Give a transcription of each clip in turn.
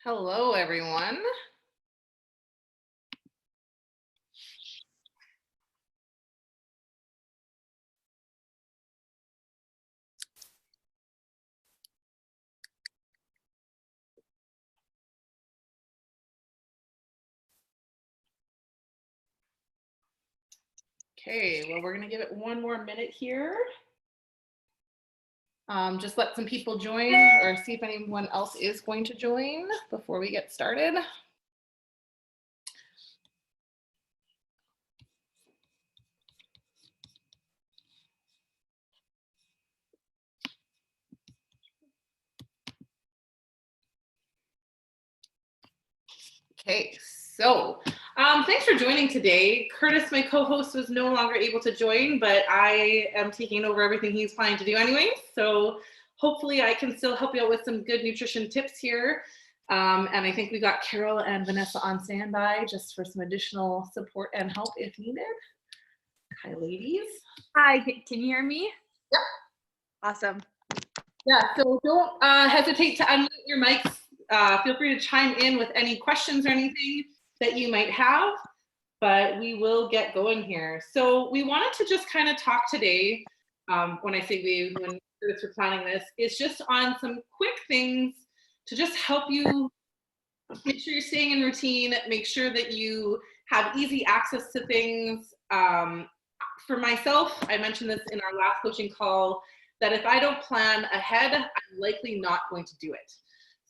Hello, everyone. Okay, well, we're going to give it one more minute here. Just let some people join or see if anyone else is going to join before we get started. Okay, so thanks for joining today. Curtis, my co-host, was no longer able to join, but I am taking over everything he's planning to do anyway. So hopefully I can still help you out with some good nutrition tips here. And I think we got Carol and Vanessa on standby just for some additional support and help if needed. Hi, ladies. Hi, can you hear me? Yep. Awesome. Yeah, so don't hesitate to unmute your mics. Feel free to chime in with any questions or anything that you might have, but we will get going here. So we wanted to just kind of talk today, when I say we, when we're planning this, is just on some quick things to just help you make sure you're staying in routine, make sure that you have easy access to things. For myself, I mentioned this in our last coaching call, that if I don't plan ahead, I'm likely not going to do it.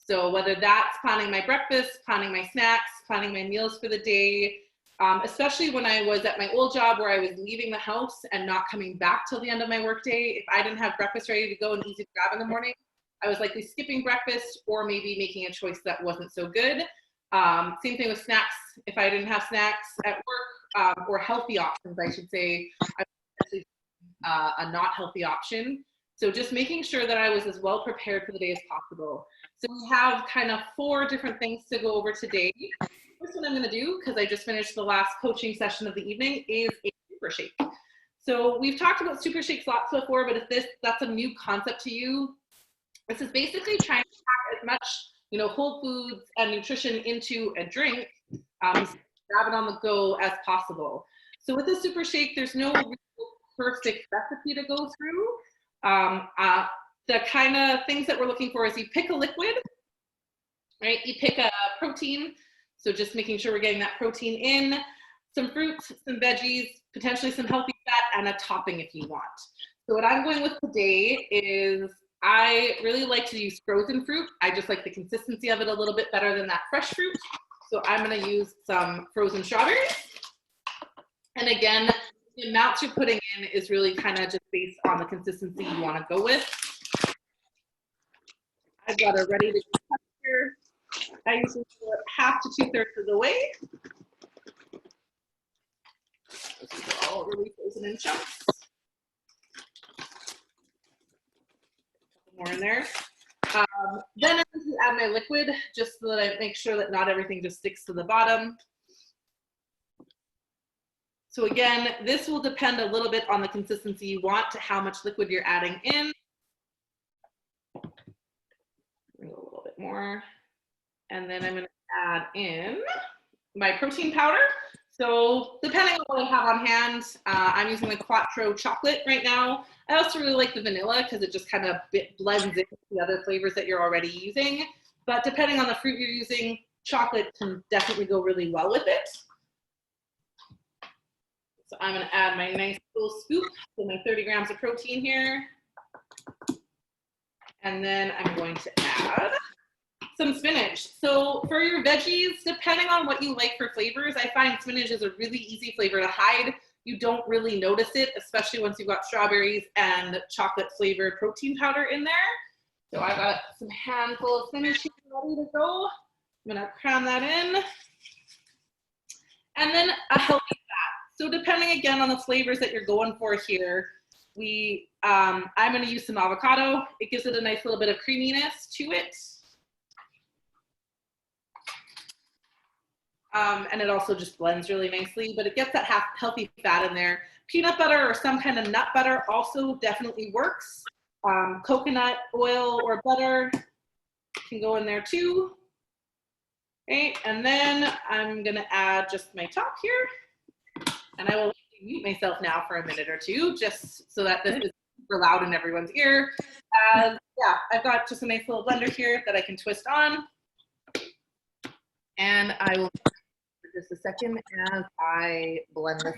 So whether that's planning my breakfast, planning my snacks, planning my meals for the day, especially when I was at my old job where I was leaving the house and not coming back till the end of my workday, if I didn't have breakfast ready to go and easy to grab in the morning, I was likely skipping breakfast or maybe making a choice that wasn't so good. Same thing with snacks. If I didn't have snacks at work, or healthy options, I should say, I was a not healthy option. So just making sure that I was as well prepared for the day as possible. So we have kind of 4 different things to go over today. First one I'm going to do, because I just finished the last coaching session of the evening, is a super shake. So we've talked about super shakes lots before, but if that's a new concept to you, this is basically trying to pack as much, whole foods and nutrition into a drink, grab it on the go as possible. So with a super shake, there's no real perfect recipe to go through. The kind of things that we're looking for is you pick a liquid, right? You pick a protein. So just making sure we're getting that protein in, some fruits, some veggies, potentially some healthy fat, and a topping if you want. So what I'm going with today is I really like to use frozen fruit. I just like the consistency of it a little bit better than that fresh fruit. So I'm going to use some frozen strawberries. And again, the amount you're putting in is really kind of just based on the consistency you want to go with. I've got it ready to cut here. I usually do it half to 2/3 of the way. These are all really frozen in chunks. More in there. Then I'm going to add my liquid just so that I make sure that not everything just sticks to the bottom. So again, this will depend a little bit on the consistency you want to how much liquid you're adding in. Bring a little bit more. And then I'm going to add in my protein powder. So depending on what I have on hand, I'm using the Quattro chocolate right now. I also really like the vanilla because it just kind of blends in with the other flavors that you're already using. But depending on the fruit you're using, chocolate can definitely go really well with it. So I'm going to add my nice little scoop, so my 30 grams of protein here. And then I'm going to add some spinach. So for your veggies, depending on what you like for flavors, I find spinach is a really easy flavor to hide. You don't really notice it, especially once you've got strawberries and chocolate flavored protein powder in there. So I've got some handful of spinach here ready to go. I'm gonna cram that in. And then a healthy fat. So depending again on the flavors that you're going for here, I'm gonna use some avocado. It gives it a nice little bit of creaminess to it. And it also just blends really nicely, but it gets that healthy fat in there. Peanut butter or some kind of nut butter also definitely works. Coconut oil or butter can go in there too. Okay, and then I'm gonna add just my top here, and I will mute myself now for a minute or two, just so that this is super loud in everyone's ear. Yeah, I've got just a nice little blender here that I can twist on, and I will for just a second as I blend this.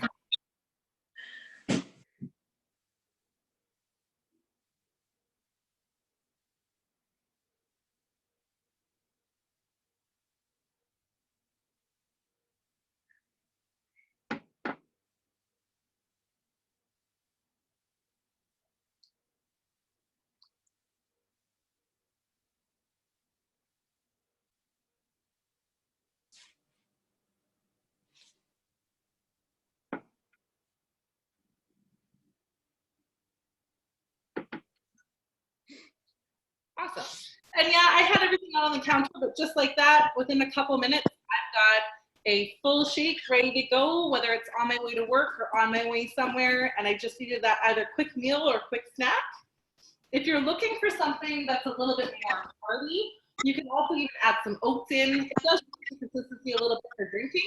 Awesome. And yeah, I had everything out on the counter, but just like that, within a couple minutes, I've got a full shake ready to go, whether it's on my way to work or on my way somewhere, and I just needed that either quick meal or quick snack. If you're looking for something that's a little bit more hearty, you can also even add some oats in. It does keep the consistency a little bit for drinking,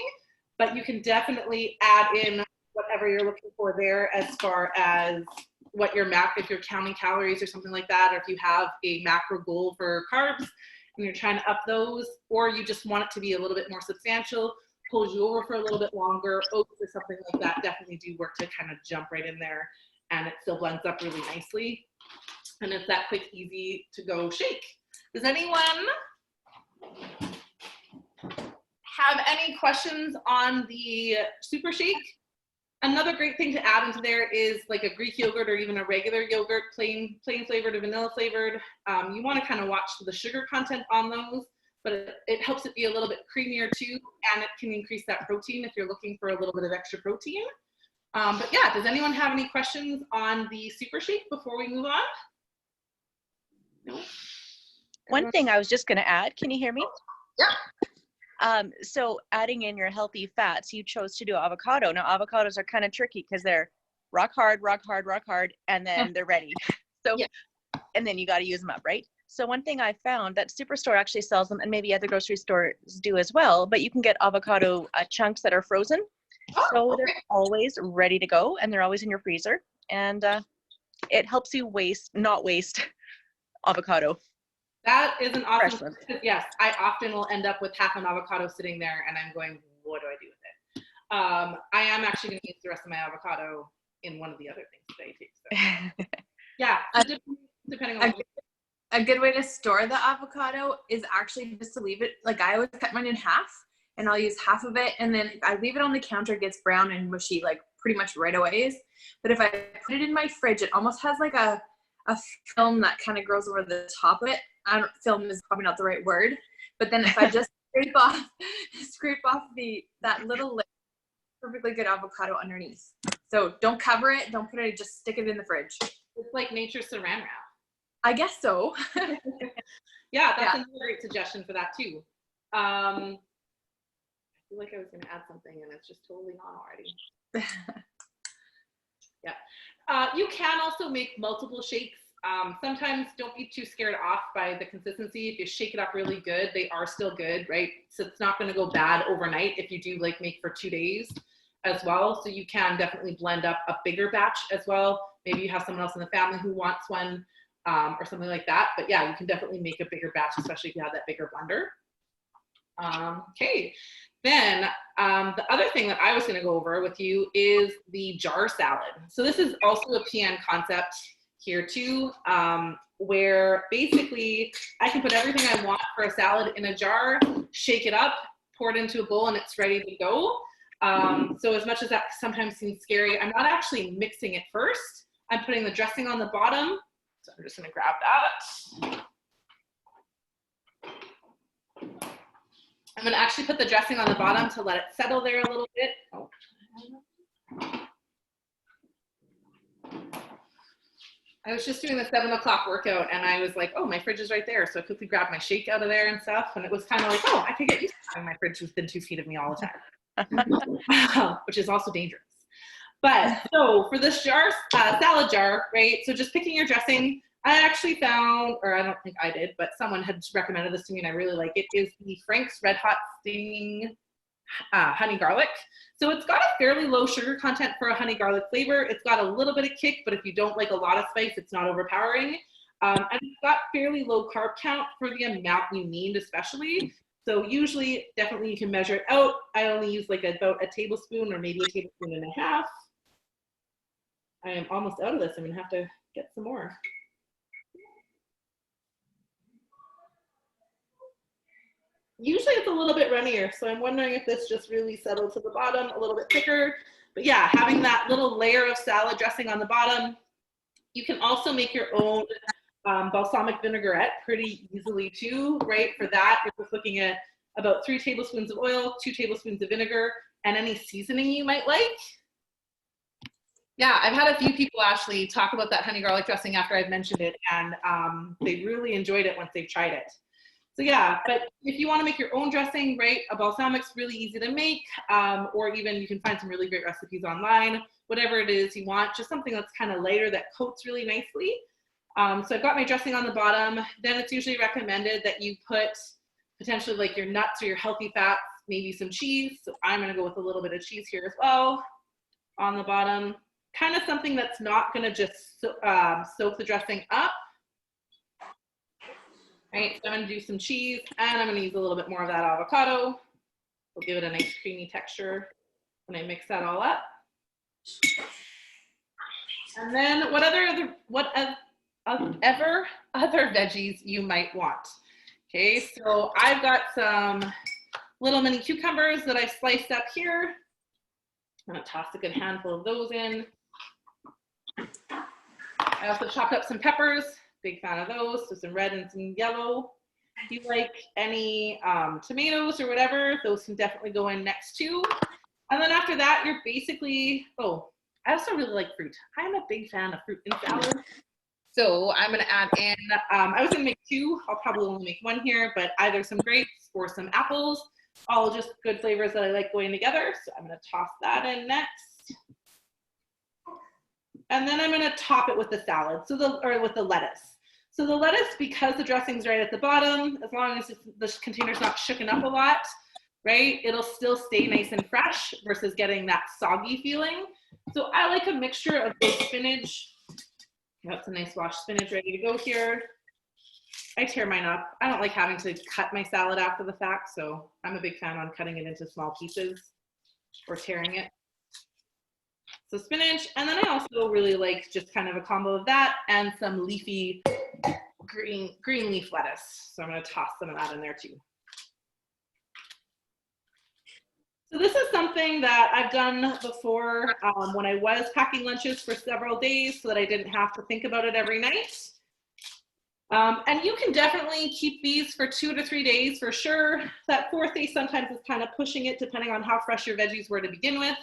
but you can definitely add in whatever you're looking for there as far as what your if you're counting calories or something like that, or if you have a macro goal for carbs and you're trying to up those, or you just want it to be a little bit more substantial, pulls you over for a little bit longer, oats or something like that definitely do work to kind of jump right in there, and it still blends up really nicely. And it's that quick, easy to go shake. Does anyone have any questions on the super shake? Another great thing to add into there is like a Greek yogurt or even a regular yogurt, plain flavored or vanilla flavored. You want to kind of watch the sugar content on those, but it helps it be a little bit creamier too, and it can increase that protein if you're looking for a little bit of extra protein. But yeah, does anyone have any questions on the super shake before we move on? No? One thing I was just going to add, can you hear me? Yeah. So adding in your healthy fats, you chose to do avocado. Now avocados are kind of tricky because they're rock hard, and then they're ready. So, yeah. And then you got to use them up, right? So one thing I found that Superstore actually sells them, and maybe other grocery stores do as well, but you can get avocado chunks that are frozen. So they're always ready to go, and they're always in your freezer. And it helps you not waste avocado. That is an awesome, yes, I often will end up with half an avocado sitting there and I'm going, what do I do with it? I am actually going to use the rest of my avocado in one of the other things that I take. So. Yeah, depending on a good way to store the avocado is actually just to leave it, like I always cut mine in half and I'll use half of it, and then if I leave it on the counter, it gets brown and mushy like pretty much right away. But if I put it in my fridge, it almost has like a film that kind of grows over the top of it. Film is probably not the right word, but then if I just scrape off that little layer, perfectly good avocado underneath. So don't cover it, don't put it, just stick it in the fridge. It's like nature's saran wrap. I guess so. Yeah, that's another great suggestion for that too. I feel like I was going to add something and it's just totally gone already. Yeah. You can also make multiple shakes. Sometimes don't be too scared off by the consistency. If you shake it up really good, they are still good, right? So it's not going to go bad overnight if you do like make for 2 days as well. So you can definitely blend up a bigger batch as well. Maybe you have someone else in the family who wants one or something like that. But yeah, you can definitely make a bigger batch, especially if you have that bigger blender. Okay. Then the other thing that I was going to go over with you is the jar salad. So this is also a PN concept here too, where basically I can put everything I want for a salad in a jar, shake it up, pour it into a bowl, and it's ready to go. So as much as that sometimes seems scary, I'm not actually mixing it first. I'm putting the dressing on the bottom. So I'm just going to grab that. I'm going to actually put the dressing on the bottom to let it settle there a little bit. Oh. I was just doing the 7 o'clock workout and I was like, oh, my fridge is right there. So I quickly grabbed my shake out of there and stuff. And it was kind of like, oh, I could get used to having my fridge within 2 feet of me all the time, which is also dangerous. But so for this jar, salad jar, right? So just picking your dressing, I actually found, or I don't think I did, but someone had recommended this to me and I really like it, is the Frank's Red Hot Stinging honey garlic. So it's got a fairly low sugar content for a honey garlic flavor. It's got a little bit of kick, but if you don't like a lot of spice, it's not overpowering. And it's got fairly low carb count for the amount you need, especially. So usually, definitely you can measure it out. I only use like about a tablespoon or maybe a tablespoon and a half. I am almost out of this. I'm gonna have to get some more. Usually it's a little bit runnier, so I'm wondering if this just really settled to the bottom a little bit thicker. But yeah, having that little layer of salad dressing on the bottom. You can also make your own balsamic vinaigrette pretty easily too, right? For that, we're just looking at about 3 tablespoons of oil, 2 tablespoons of vinegar, and any seasoning you might like. Yeah, I've had a few people actually talk about that honey garlic dressing after I've mentioned it, and they really enjoyed it once they've tried it. So yeah, but if you want to make your own dressing, right, a balsamic's really easy to make, or even you can find some really great recipes online, whatever it is you want, just something that's kind of lighter that coats really nicely. So I've got my dressing on the bottom. Then it's usually recommended that you put potentially like your nuts or your healthy fats, maybe some cheese. So I'm going to go with a little bit of cheese here as well on the bottom. Kind of something that's not going to just soak the dressing up. Right, so I'm going to do some cheese, and I'm going to use a little bit more of that avocado. We'll give it a nice creamy texture when I mix that all up. And then whatever other veggies you might want. Okay, so I've got some little mini cucumbers that I've sliced up here. I'm going to toss a good handful of those in. I also chopped up some peppers. Big fan of those, so some red and some yellow. If you like any tomatoes or whatever, those can definitely go in next too. And then after that, you're basically, I also really like fruit. I'm a big fan of fruit in salad. So I'm gonna add in, I was gonna make 2, I'll probably only make 1 here, but either some grapes or some apples, all just good flavors that I like going together. So I'm gonna toss that in next. And then I'm gonna top it with the salad, or with the lettuce. So the lettuce, because the dressing's right at the bottom, as long as the container's not shooken up a lot, right, it'll still stay nice and fresh versus getting that soggy feeling. So I like a mixture of both spinach. Got some nice washed spinach ready to go here. I tear mine up. I don't like having to cut my salad after the fact, so I'm a big fan on cutting it into small pieces or tearing it. So spinach, and then I also really like just kind of a combo of that and some leafy green leaf lettuce. So I'm going to toss some of that in there too. So this is something that I've done before when I was packing lunches for several days so that I didn't have to think about it every night. And you can definitely keep these for 2 to 3 days for sure. That 4th day sometimes is kind of pushing it depending on how fresh your veggies were to begin with.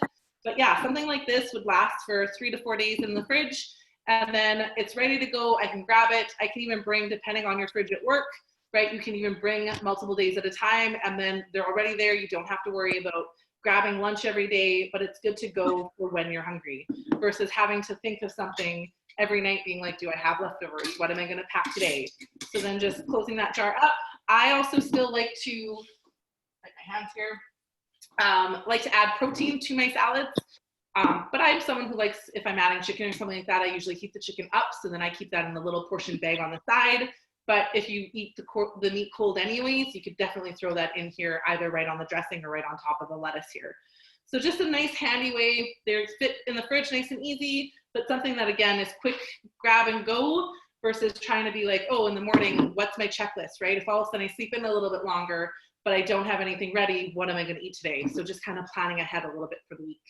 But yeah, something like this would last for 3 to 4 days in the fridge, and then it's ready to go. I can grab it. I can even bring, depending on your fridge at work, right? You can even bring multiple days at a time, and then they're already there. You don't have to worry about grabbing lunch every day, but it's good to go for when you're hungry versus having to think of something every night being like, do I have leftovers? What am I going to pack today? So then just closing that jar up. I also still like to, like my hands here, like to add protein to my salads. But I'm someone who likes, if I'm adding chicken or something like that, I usually heat the chicken up. So then I keep that in a little portion bag on the side. But if you eat the meat cold anyways, you could definitely throw that in here, either right on the dressing or right on top of the lettuce here. So just a nice handy way. They fit in the fridge nice and easy, but something that again is quick grab and go versus trying to be like, oh, in the morning, what's my checklist, right? If all of a sudden I sleep in a little bit longer, but I don't have anything ready, what am I gonna eat today? So just kind of planning ahead a little bit for the week.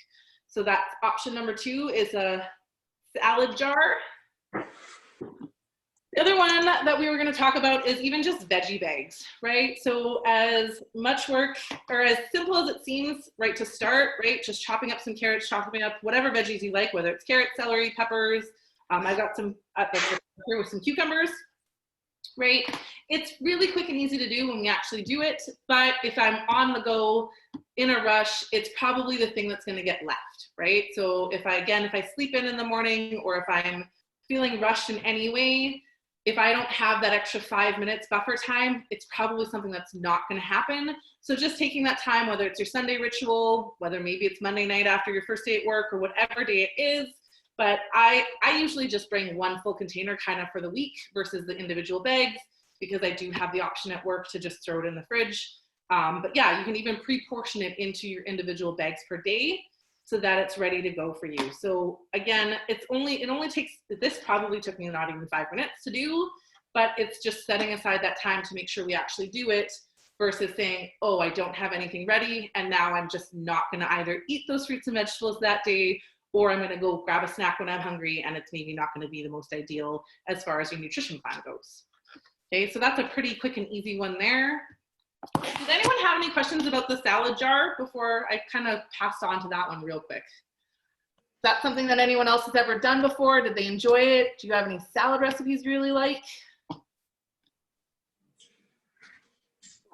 So that's option number 2 is a salad jar. The other one that we were going to talk about is even just veggie bags, right? So as much work or as simple as it seems, right, to start, right, just chopping up some carrots, chopping up whatever veggies you like, whether it's carrots, celery, peppers. I got some here with some cucumbers, right? It's really quick and easy to do when we actually do it, but if I'm on the go in a rush, it's probably the thing that's going to get left, right? So if I sleep in the morning or if I'm feeling rushed in any way, if I don't have that extra 5 minutes buffer time, it's probably something that's not going to happen. So just taking that time, whether it's your Sunday ritual, whether maybe it's Monday night after your first day at work or whatever day it is, but I usually just bring one full container kind of for the week versus the individual bags, because I do have the option at work to just throw it in the fridge. But yeah, you can even pre-portion it into your individual bags per day so that it's ready to go for you. So again, it only takes, this probably took me not even 5 minutes to do, but it's just setting aside that time to make sure we actually do it versus saying, oh, I don't have anything ready, and now I'm just not gonna either eat those fruits and vegetables that day, or I'm gonna go grab a snack when I'm hungry, and it's maybe not gonna be the most ideal as far as your nutrition plan goes. Okay, so that's a pretty quick and easy one there. Does anyone have any questions about the salad jar before I kind of passed on to that one real quick? Is that something that anyone else has ever done before? Did they enjoy it? Do you have any salad recipes you really like? A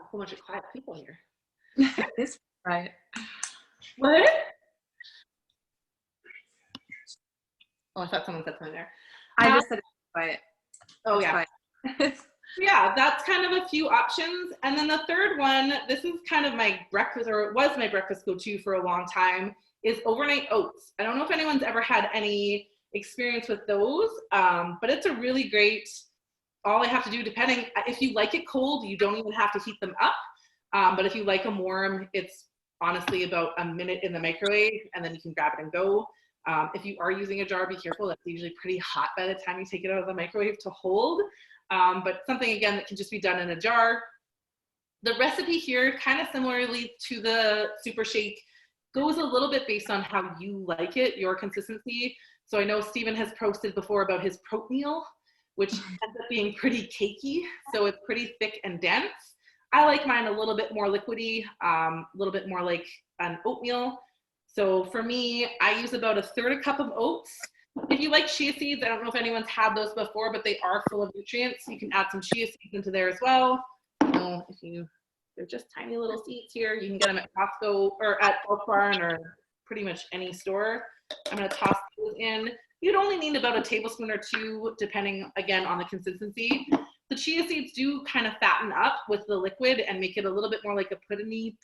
whole bunch of quiet people here. This right. What? Oh, I thought someone said something there. I just said it's quiet. Oh, It's yeah. quiet. Yeah, that's kind of a few options. And then the third one, this is kind of my breakfast, or it was my breakfast go-to for a long time, is overnight oats. I don't know if anyone's ever had any experience with those, but it's a really great, all I have to do, depending, if you like it cold, you don't even have to heat them up. But if you like them warm, it's honestly about a minute in the microwave, and then you can grab it and go. If you are using a jar, be careful. That's usually pretty hot by the time you take it out of the microwave to hold. But something, again, that can just be done in a jar. The recipe here, kind of similarly to the super shake, goes a little bit based on how you like it, your consistency. So I know Stephen has posted before about his oatmeal, which ends up being pretty cakey. So it's pretty thick and dense. I like mine a little bit more liquidy, a little bit more like an oatmeal. So for me, I use about 1/3 cup of oats. If you like chia seeds, I don't know if anyone's had those before, but they are full of nutrients. You can add some chia seeds into there as well. They're just tiny little seeds here. You can get them at Costco or at Bulk Barn or pretty much any store. I'm gonna toss those in. You'd only need about a tablespoon or two, depending, again, on the consistency. The chia seeds do kind of fatten up with the liquid and make it a little bit more like a pudding-like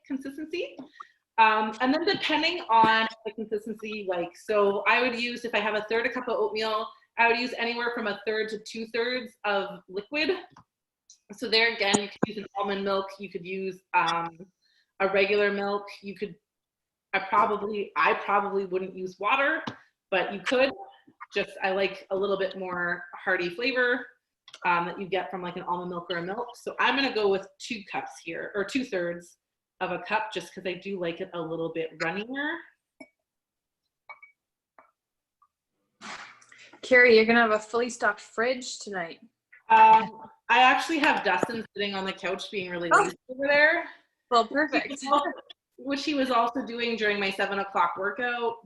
consistency. And then depending on the consistency you like. So I would use, if I have 1/3 cup of oatmeal, I would use anywhere from 1/3 to 2/3 of liquid. So there again, you could use an almond milk. You could use a regular milk. You could, I probably wouldn't use water, but you could. Just, I like a little bit more hearty flavor that you get from like an almond milk or a milk. So I'm gonna go with 2 cups here, or 2/3 of a cup, just because I do like it a little bit runnier. Cari, you're gonna have a fully stocked fridge tonight. I actually have Dustin sitting on the couch being really lazy over there. Well, perfect. Which he was also doing during my 7 o'clock workout.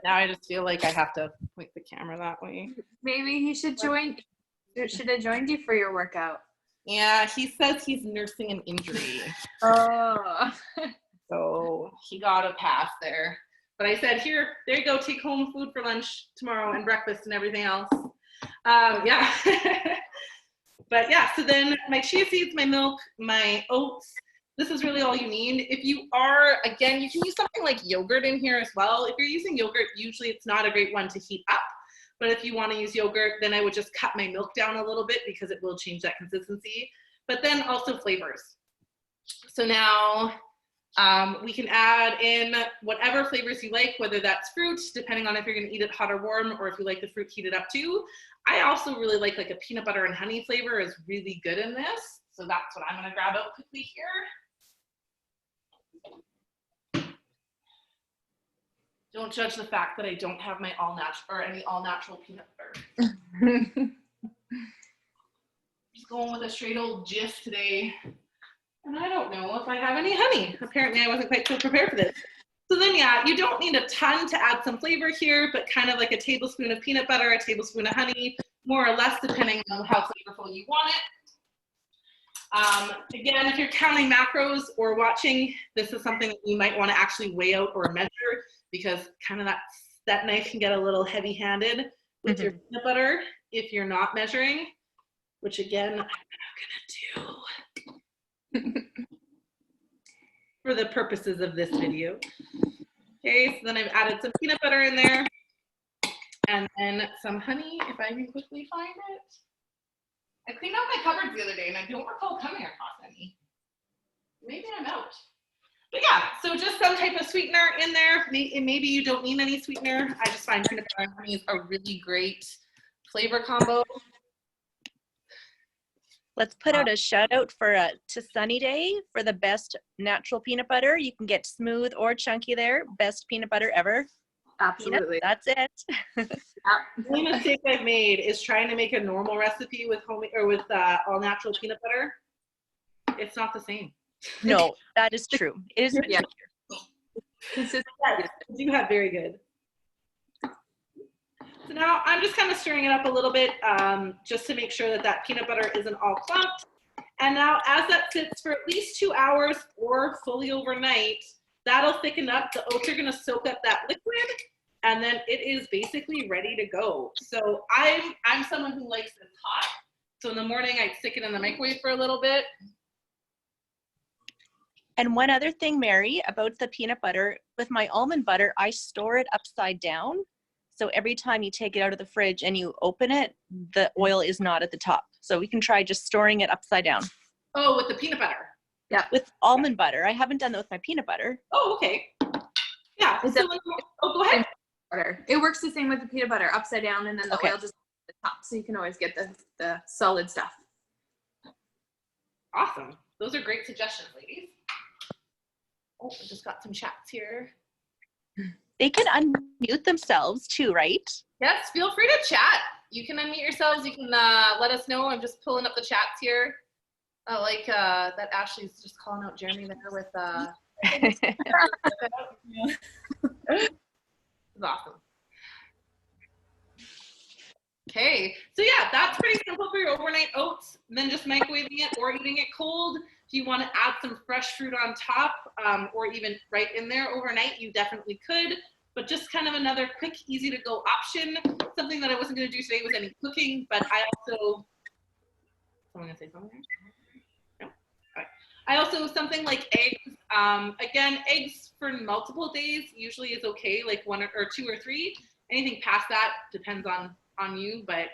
Now I just feel like I have to point the camera that way. Maybe he should have joined you for your workout. Yeah, he says he's nursing an injury. Oh. So he got a pass there. But I said, there you go, take home food for lunch tomorrow and breakfast and everything else. Yeah. But yeah, so then my chia seeds, my milk, my oats, this is really all you need. If you are, again, you can use something like yogurt in here as well. If you're using yogurt, usually it's not a great one to heat up. But if you want to use yogurt, then I would just cut my milk down a little bit because it will change that consistency. But then also flavors. So now we can add in whatever flavors you like, whether that's fruit, depending on if you're going to eat it hot or warm, or if you like the fruit heated up too. I also really like a peanut butter and honey flavor is really good in this. So that's what I'm going to grab out quickly here. Don't judge the fact that I don't have my any all natural peanut butter. Just going with a straight old Jif today. And I don't know if I have any honey. Apparently I wasn't quite so prepared for this. So then, yeah, you don't need a ton to add some flavor here, but kind of like a tablespoon of peanut butter, a tablespoon of honey, more or less depending on how flavorful you want it. Again, if you're counting macros or watching, this is something that you might want to actually weigh out or measure, because kind of that knife can get a little heavy-handed. with your peanut butter if you're not measuring, which again, I'm not gonna do for the purposes of this video. Okay, so then I've added some peanut butter in there and then some honey, if I can quickly find it. I cleaned out my cupboards the other day and I don't recall coming across any. Maybe I'm out. But yeah, so just some type of sweetener in there. Maybe you don't need any sweetener. I just find peanut butter and honey is a really great flavor combo. Let's put out a shout out for to Sunny Day for the best natural peanut butter. You can get smooth or chunky there. Best peanut butter ever. Absolutely. Peanuts, that's it. The only mistake I've made is trying to make a normal recipe with homemade or with all natural peanut butter. It's not the same. No, that is true. It is. Yeah. You have very good. So now I'm just kind of stirring it up a little bit just to make sure that that peanut butter isn't all clumped. And now as that sits for at least 2 hours or fully overnight, that'll thicken up. The oats are going to soak up that liquid and then it is basically ready to go. So I'm someone who likes it hot. So in the morning I'd stick it in the microwave for a little bit. And one other thing, Mary, about the peanut butter, with my almond butter, I store it upside down. So every time you take it out of the fridge and you open it, the oil is not at the top. So we can try just storing it upside down. Oh, with the peanut butter. Yeah, with almond butter. I haven't done that with my peanut butter. Oh, okay. Yeah. So go ahead. It works the same with the peanut butter, upside down, and then the oil just at the top. So you can always get the solid stuff. Awesome. Those are great suggestions, ladies. Oh, I just got some chats here. They can unmute themselves too, right? Yes, feel free to chat. You can unmute yourselves. You can let us know. I'm just pulling up the chats here. Like that Ashley's just calling out Jeremy there with It's awesome. Okay, so yeah, that's pretty simple for your overnight oats. Then just microwaving it or eating it cold. If you want to add some fresh fruit on top or even right in there overnight, you definitely could. But just kind of another quick, easy to go option. Something that I wasn't going to do today with any cooking, but I also, someone going to say something? No? All right. I also, something like eggs. Again, eggs for multiple days usually is okay, like 1 or 2 or 3. Anything past that depends on you, but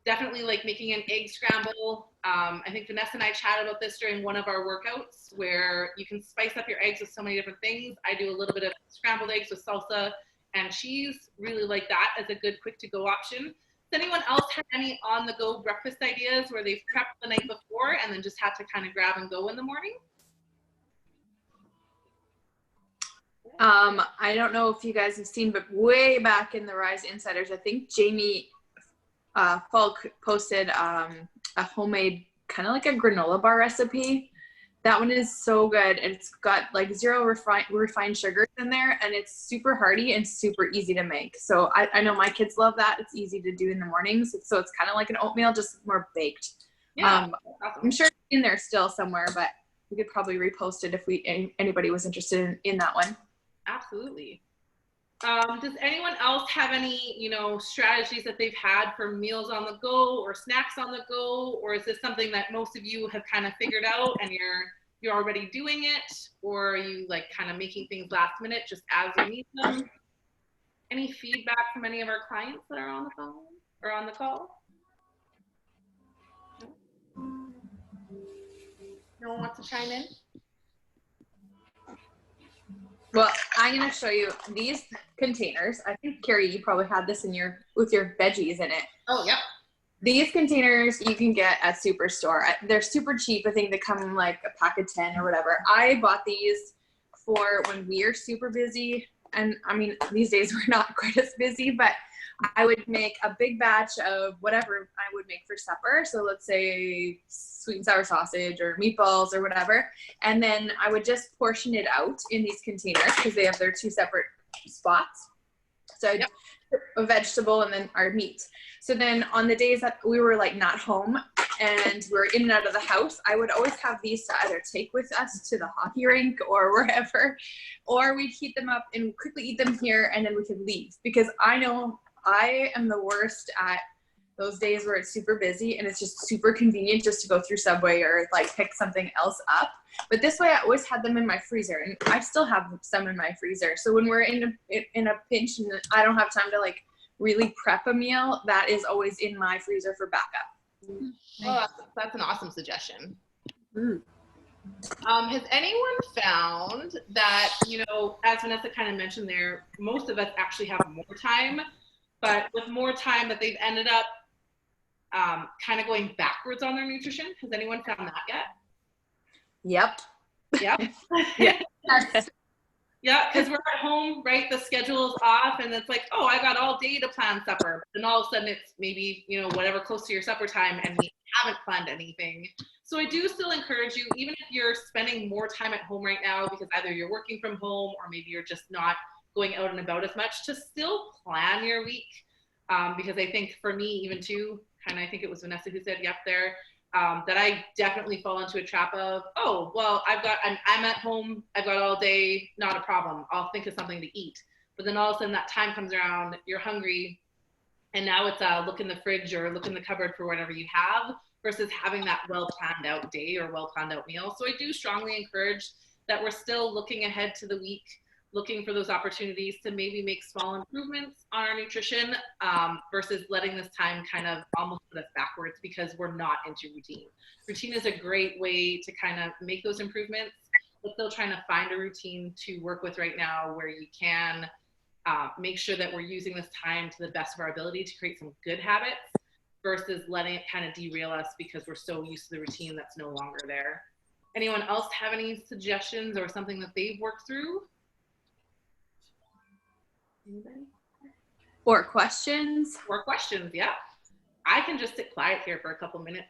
definitely like making an egg scramble. I think Vanessa and I chatted about this during one of our workouts where you can spice up your eggs with so many different things. I do a little bit of scrambled eggs with salsa and cheese. Really like that as a good quick to go option. Does anyone else have any on the go breakfast ideas where they've prepped the night before and then just had to kind of grab and go in the morning? I don't know if you guys have seen, but way back in the Rise Insiders, I think Jamie Falk posted a homemade kind of like a granola bar recipe. That one is so good. And it's got like 0 refined sugars in there, and it's super hearty and super easy to make. So I know my kids love that. It's easy to do in the mornings. So it's kind of like an oatmeal, just more baked. Yeah, I'm sure it's in there still somewhere, but we could probably repost it if anybody was interested in that one. Absolutely. Does anyone else have any, strategies that they've had for meals on the go or snacks on the go? Or is this something that most of you have kind of figured out and you're already doing it? Or are you like kind of making things last minute just as you need them? Any feedback from any of our clients that are on the phone or on the call? No one wants to chime in? Well, I'm going to show you these containers. I think, Cari, you probably had this with your veggies in it. Oh, yep. These containers you can get at Superstore. They're super cheap. I think they come in like a pack of 10 or whatever. I bought these for when we are super busy. And I mean, these days we're not quite as busy, but I would make a big batch of whatever I would make for supper. So let's say sweet and sour sausage or meatballs or whatever. And then I would just portion it out in these containers because they have their 2 separate spots. So I'd put a vegetable and then our meat. So then on the days that we were like not home and we're in and out of the house, I would always have these to either take with us to the hockey rink or wherever, or we'd heat them up and quickly eat them here and then we could leave. Because I know I am the worst at those days where it's super busy and it's just super convenient just to go through Subway or like pick something else up. But this way I always had them in my freezer, and I still have some in my freezer. So when we're in a pinch and I don't have time to like really prep a meal, that is always in my freezer for backup. Well, that's an awesome suggestion. Mm. Has anyone found that, you know, as Vanessa kind of mentioned there, most of us actually have more time, but with more time that they've ended up kind of going backwards on their nutrition? Has anyone found that yet? Yep. Yep. Yeah. Yes. Yeah, because we're at home, right? The schedule is off, and it's like, oh, I got all day to plan supper. And all of a sudden, it's maybe, you know, whatever close to your supper time, and we haven't planned anything. So I do still encourage you, even if you're spending more time at home right now, because either you're working from home or maybe you're just not going out and about as much, to still plan your week. Because I think for me, even too, kind of, I think it was Vanessa who said, yep, there. That I definitely fall into a trap of, oh, well, I'm at home, I've got all day, not a problem. I'll think of something to eat. But then all of a sudden that time comes around, you're hungry, and now it's look in the fridge or look in the cupboard for whatever you have versus having that well planned out day or well planned out meal. So I do strongly encourage that we're still looking ahead to the week, looking for those opportunities to maybe make small improvements on our nutrition versus letting this time kind of almost put us backwards because we're not into routine. Routine is a great way to kind of make those improvements, but still trying to find a routine to work with right now where you can make sure that we're using this time to the best of our ability to create some good habits versus letting it kind of derail us because we're so used to the routine that's no longer there. Anyone else have any suggestions or something that they've worked through? Anybody? Or questions? Or questions, yeah. I can just sit quiet here for a couple minutes.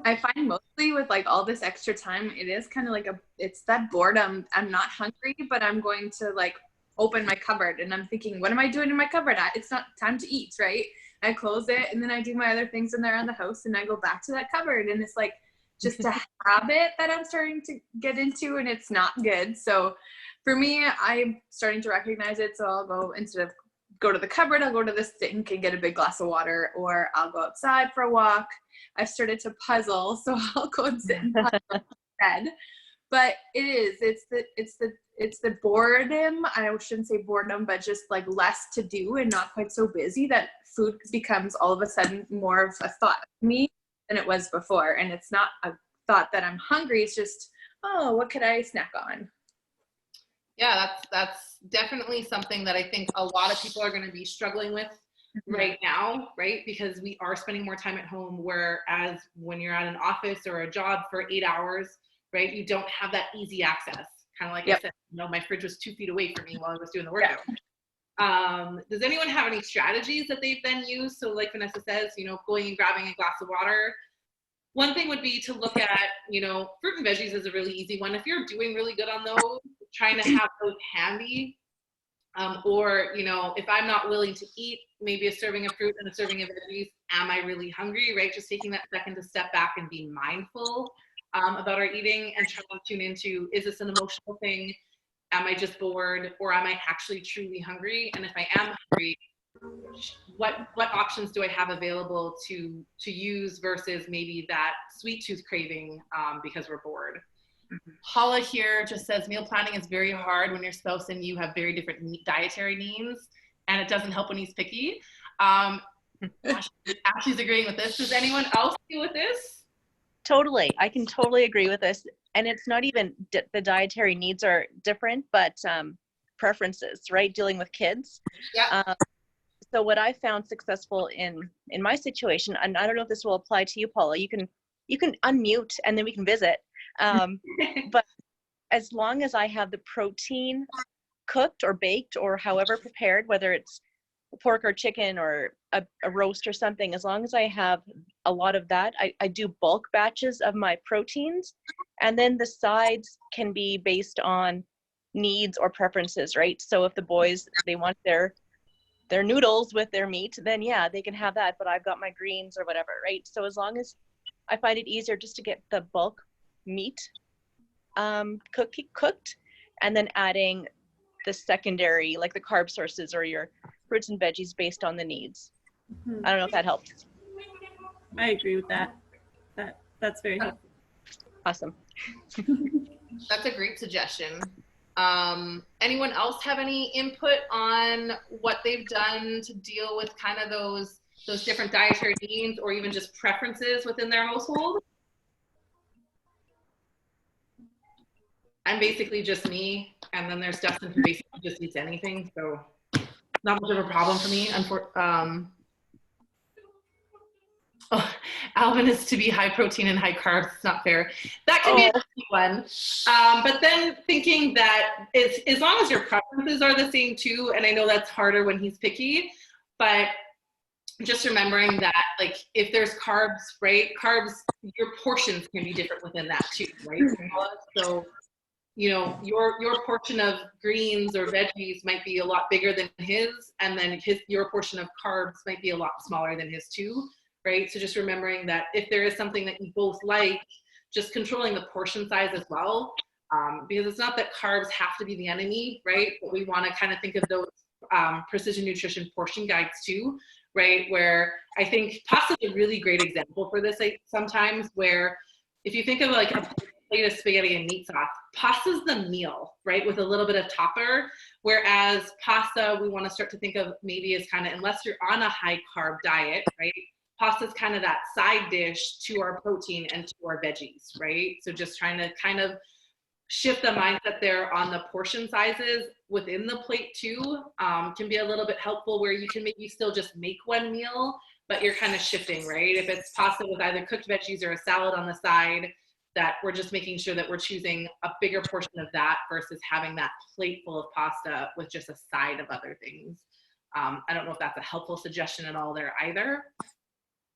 I find mostly with like all this extra time, it is kind of like it's that boredom. I'm not hungry, but I'm going to like open my cupboard and I'm thinking, what am I doing in my cupboard? It's not time to eat, right? I close it and then I do my other things in there around the house and I go back to that cupboard, and it's like just a habit that I'm starting to get into, and it's not good. So for me, I'm starting to recognize it. So I'll go, instead of go to the cupboard, I'll go to the sink and get a big glass of water, or I'll go outside for a walk. I've started to puzzle, so I'll go and sit and puzzle instead. But it's the boredom. I shouldn't say boredom, but just like less to do and not quite so busy that food becomes all of a sudden more of a thought to me than it was before. And it's not a thought that I'm hungry. It's just, oh, what could I snack on? Yeah, that's definitely something that I think a lot of people are going to be struggling with right now, right? Because we are spending more time at home, whereas when you're at an office or a job for 8 hours, right, you don't have that easy access. Kind of like I said, you know, my fridge was 2 feet away from me while I was doing the workout. Does anyone have any strategies that they've then used? So like Vanessa says, you know, going and grabbing a glass of water. One thing would be to look at, you know, fruit and veggies is a really easy one. If you're doing really good on those, trying to have those handy. Or, you know, if I'm not willing to eat maybe a serving of fruit and a serving of veggies, am I really hungry, right? Just taking that second to step back and be mindful about our eating and trying to tune into, is this an emotional thing? Am I just bored, or am I actually truly hungry? And if I am hungry, what options do I have available to use versus maybe that sweet tooth craving because we're bored? Paula here just says meal planning is very hard when your spouse and you have very different dietary needs, and it doesn't help when he's picky. Ashley's agreeing with this. Does anyone else deal with this? Totally. I can totally agree with this. And it's not even the dietary needs are different, but preferences, right? Dealing with kids. Yeah. So what I found successful in my situation, and I don't know if this will apply to you, Paula, you can unmute and then we can visit. But as long as I have the protein cooked or baked or however prepared, whether it's pork or chicken or a roast or something, as long as I have a lot of that, I do bulk batches of my proteins, and then the sides can be based on needs or preferences, right? So if the boys, they want their noodles with their meat, then yeah, they can have that, but I've got my greens or whatever, right? So as long as I find it easier just to get the bulk meat cooked, and then adding the secondary, like the carb sources or your fruits and veggies based on the needs. I don't know if that helps. I agree with that. That's very helpful. Awesome. That's a great suggestion. Anyone else have any input on what they've done to deal with kind of those different dietary needs or even just preferences within their household? I'm basically just me, and then there's Dustin who basically just eats anything, so not much of a problem for me. Oh, Alvin is to be high protein and high carbs. It's not fair. That can be a tricky one. But then thinking that it's, as long as your preferences are the same too, and I know that's harder when he's picky, but just remembering that, like, if there's carbs, right? Carbs, your portions can be different within that too, right? So, you know, your portion of greens or veggies might be a lot bigger than his, and then your portion of carbs might be a lot smaller than his too, right? So just remembering that if there is something that you both like, just controlling the portion size as well, because it's not that carbs have to be the enemy, right? But we want to kind of think of those precision nutrition portion guides too, right? Where I think pasta is a really great example for this, like, sometimes, where if you think of like a plate of spaghetti and meat sauce, pasta's the meal, right? With a little bit of topper. Whereas pasta, we want to start to think of maybe as kind of, unless you're on a high carb diet, right? Pasta's kind of that side dish to our protein and to our veggies, right? So just trying to kind of shift the mindset there on the portion sizes within the plate too, can be a little bit helpful, where you can maybe still just make one meal, but you're kind of shifting, right? If it's pasta with either cooked veggies or a salad on the side, that we're just making sure that we're choosing a bigger portion of that versus having that plate full of pasta with just a side of other things. I don't know if that's a helpful suggestion at all there either.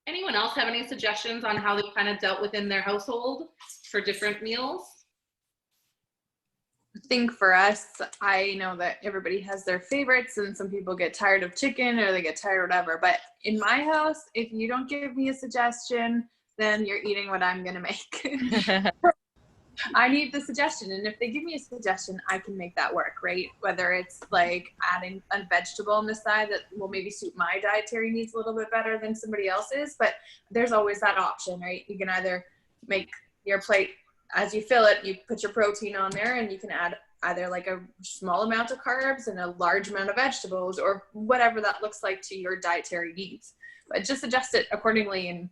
Anyone else have any suggestions on how they kind of dealt within their household for different meals? I think for us, I know that everybody has their favorites, and some people get tired of chicken or they get tired of whatever. But in my house, if you don't give me a suggestion, then you're eating what I'm going to make. I need the suggestion. And if they give me a suggestion, I can make that work, right? Whether it's like adding a vegetable on the side that will maybe suit my dietary needs a little bit better than somebody else's. But there's always that option, right? You can either make your plate, as you fill it, you put your protein on there, and you can add either like a small amount of carbs and a large amount of vegetables, or whatever that looks like to your dietary needs. But just adjust it accordingly. And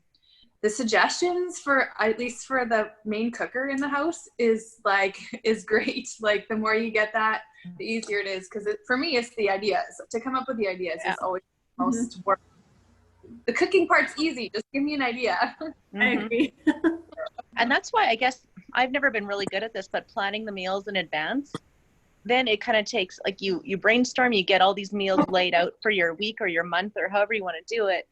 the suggestions, for at least for the main cooker in the house, is great. Like, the more you get that, the easier it is. Because for me, it's the ideas. To come up with the ideas is always the most work. The cooking part's easy. Just give me an idea. I agree. And that's why I guess I've never been really good at this, but planning the meals in advance, then it kind of takes, like, you brainstorm, you get all these meals laid out for your week or your month or however you want to do it.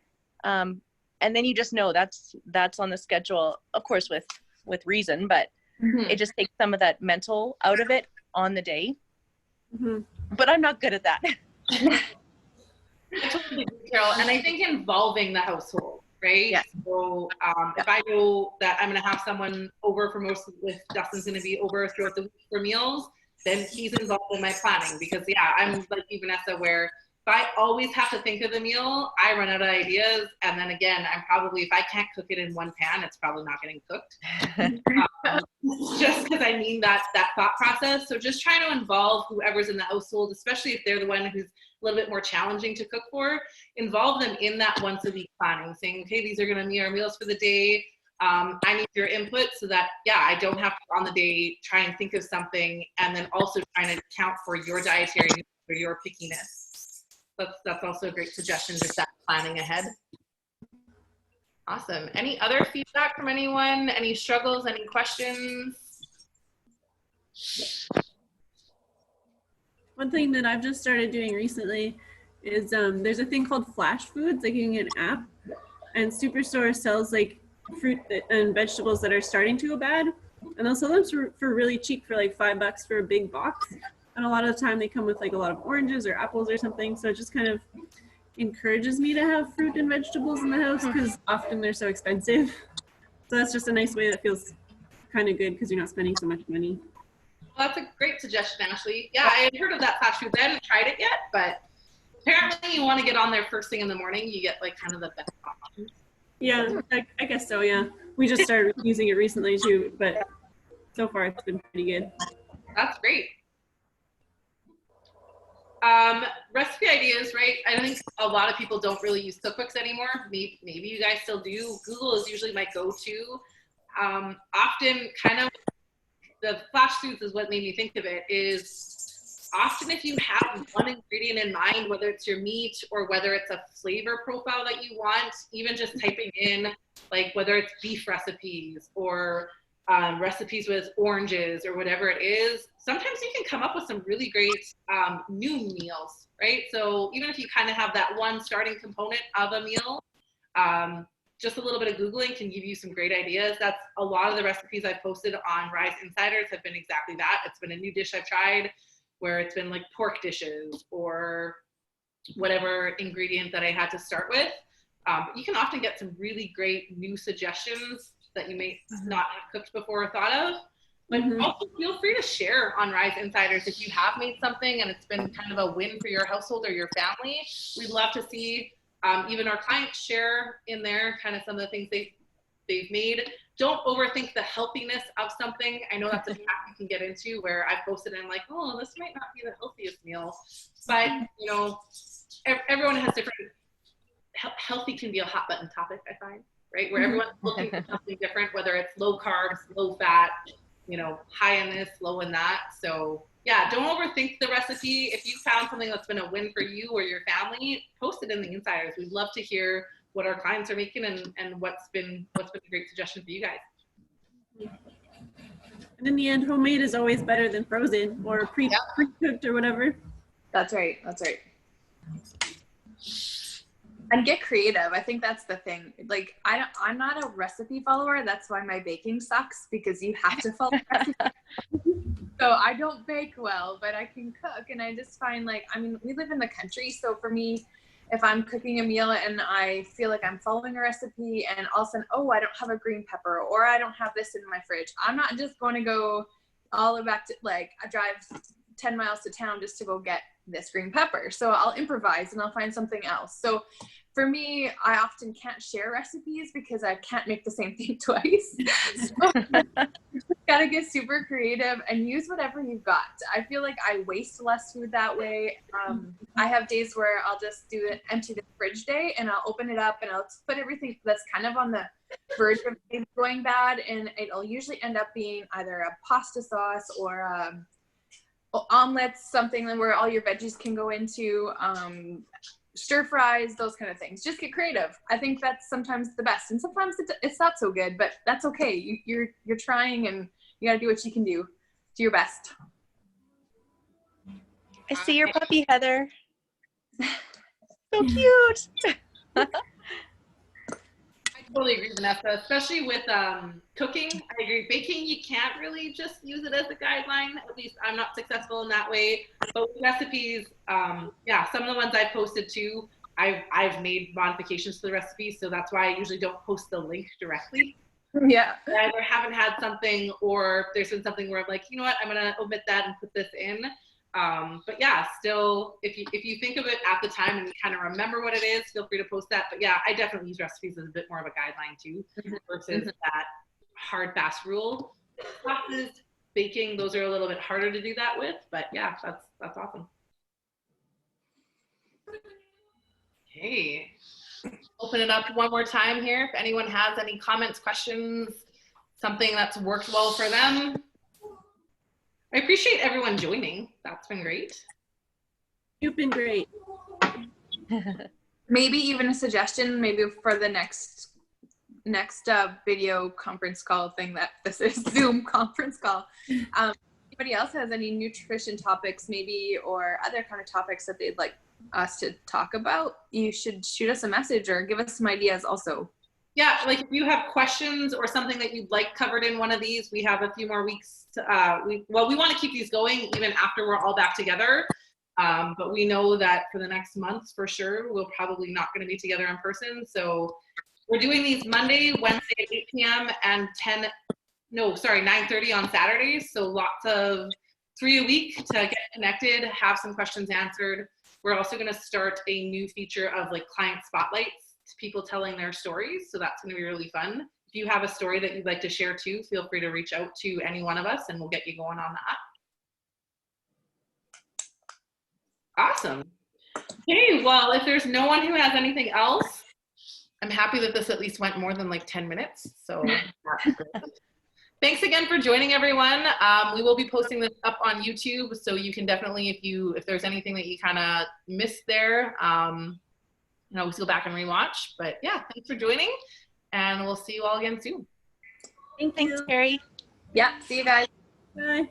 And then you just know that's on the schedule, of course, with reason, but it just takes some of that mental out of it on the day. But I'm not good at that. I totally agree, Carol. And I think involving the household, right? Yeah. So if I know that I'm going to have someone over for if Dustin's going to be over throughout the week for meals, then he's involved in my planning. Because I'm like you, Vanessa, where if I always have to think of the meal, I run out of ideas. And then again, I'm probably, if I can't cook it in one pan, it's probably not getting cooked. Just because I mean that thought process. So just trying to involve whoever's in the household, especially if they're the one who's a little bit more challenging to cook for, involve them in that once a week planning, saying, okay, these are going to be our meals for the day. I need your input so that, I don't have to on the day try and think of something, and then also trying to account for your dietary needs or your pickiness. That's also a great suggestion, just that planning ahead. Awesome. Any other feedback from anyone? Any struggles, any questions? One thing that I've just started doing recently is there's a thing called Flash Foods, like you can get an app, and Superstore sells like fruit and vegetables that are starting to go bad, and they'll sell them for really cheap, for like $5 for a big box. And a lot of the time they come with like a lot of oranges or apples or something. So it just kind of encourages me to have fruit and vegetables in the house, because often they're so expensive. So that's just a nice way that feels kind of good, because you're not spending so much money. Well, that's a great suggestion, Ashley. Yeah, I had heard of that flash food. I haven't tried it yet, but apparently you want to get on there first thing in the morning. You get like kind of the best options. Yeah, I guess so, yeah. We just started using it recently too, but so far it's been pretty good. That's great. Recipe ideas, right? I think a lot of people don't really use cookbooks anymore. Maybe you guys still do. Google is usually my go-to. Often kind of the flash foods is what made me think of it, is often if you have one ingredient in mind, whether it's your meat or whether it's a flavor profile that you want, even just typing in like whether it's beef recipes or recipes with oranges or whatever it is, sometimes you can come up with some really great new meals, right? So even if you kind of have that one starting component of a meal, just a little bit of Googling can give you some great ideas. That's a lot of the recipes I've posted on Rise Insiders have been exactly that. It's been a new dish I've tried where it's been like pork dishes or whatever ingredient that I had to start with. You can often get some really great new suggestions that you may not have cooked before or thought of. But also feel free to share on Rise Insiders if you have made something and it's been kind of a win for your household or your family. We'd love to see even our clients share in there kind of some of the things they've made. Don't overthink the healthiness of something. I know that's a trap you can get into where I posted and I'm like, oh, this might not be the healthiest meal. But, you know, everyone has different, healthy can be a hot button topic, I find, right? Where everyone's looking for something different, whether it's low carbs, low fat, you know, high in this, low in that. So yeah, don't overthink the recipe. If you found something that's been a win for you or your family, post it in the Insiders. We'd love to hear what our clients are making and what's been a great suggestion for you guys. And in the end, homemade is always better than frozen or pre-cooked or whatever. That's right. That's right. And get creative. I think that's the thing. Like I'm not a recipe follower. That's why my baking sucks, because you have to follow recipes. So I don't bake well, but I can cook. And I just find like, I mean, we live in the country. So for me, if I'm cooking a meal and I feel like I'm following a recipe and all of a sudden, oh, I don't have a green pepper or I don't have this in my fridge, I'm not just going to go all the way back to like, I drive 10 miles to town just to go get this green pepper. So I'll improvise and I'll find something else. So for me, I often can't share recipes because I can't make the same thing twice. So gotta get super creative and use whatever you've got. I feel like I waste less food that way. I have days where I'll just do an empty the fridge day and I'll open it up and I'll put everything that's kind of on the verge of going bad, and it'll usually end up being either a pasta sauce or omelets, something where all your veggies can go into, stir fries, those kind of things. Just get creative. I think that's sometimes the best, and sometimes it's not so good, but that's okay. You're trying, and you got to do what you can do. Do your best. I see your puppy, Heather. So cute. I totally agree, Vanessa, especially with cooking. I agree. Baking, you can't really just use it as a guideline. At least I'm not successful in that way. But with recipes, yeah, some of the ones I've posted too, I've made modifications to the recipes, so that's why I usually don't post the link directly. Yeah. I either haven't had something or there's been something where I'm like, you know what, I'm gonna omit that and put this in. But yeah, still, if you think of it at the time and you kind of remember what it is, feel free to post that. But yeah, I definitely use recipes as a bit more of a guideline too, versus that hard fast rule. Sauces, baking, those are a little bit harder to do that with. But yeah, that's awesome. Okay, open it up one more time here. If anyone has any comments, questions, something that's worked well for them. I appreciate everyone joining. That's been great. You've been great. Maybe even a suggestion, maybe for the next video conference call thing that this is, Zoom conference call. Anybody else has any nutrition topics maybe, or other kind of topics that they'd like us to talk about, you should shoot us a message or give us some ideas also. Yeah, like if you have questions or something that you'd like covered in one of these, we have a few more weeks to, we want to keep these going even after we're all back together. But we know that for the next month, for sure, we're probably not going to be together in person. So we're doing these Monday, Wednesday at 8 p.m. and 9:30 on Saturdays. So lots of 3 a week to get connected, have some questions answered. We're also going to start a new feature of like client spotlights, people telling their stories. So that's going to be really fun. If you have a story that you'd like to share too, feel free to reach out to any one of us and we'll get you going on that. Awesome. Okay, well, if there's no one who has anything else, I'm happy that this at least went more than like 10 minutes. So thanks again for joining, everyone. We will be posting this up on YouTube, so you can definitely, if there's anything that you kind of missed there, always go back and rewatch. But yeah, thanks for joining, and we'll see you all again soon. Thanks, Cari. Yeah, see you guys. Bye.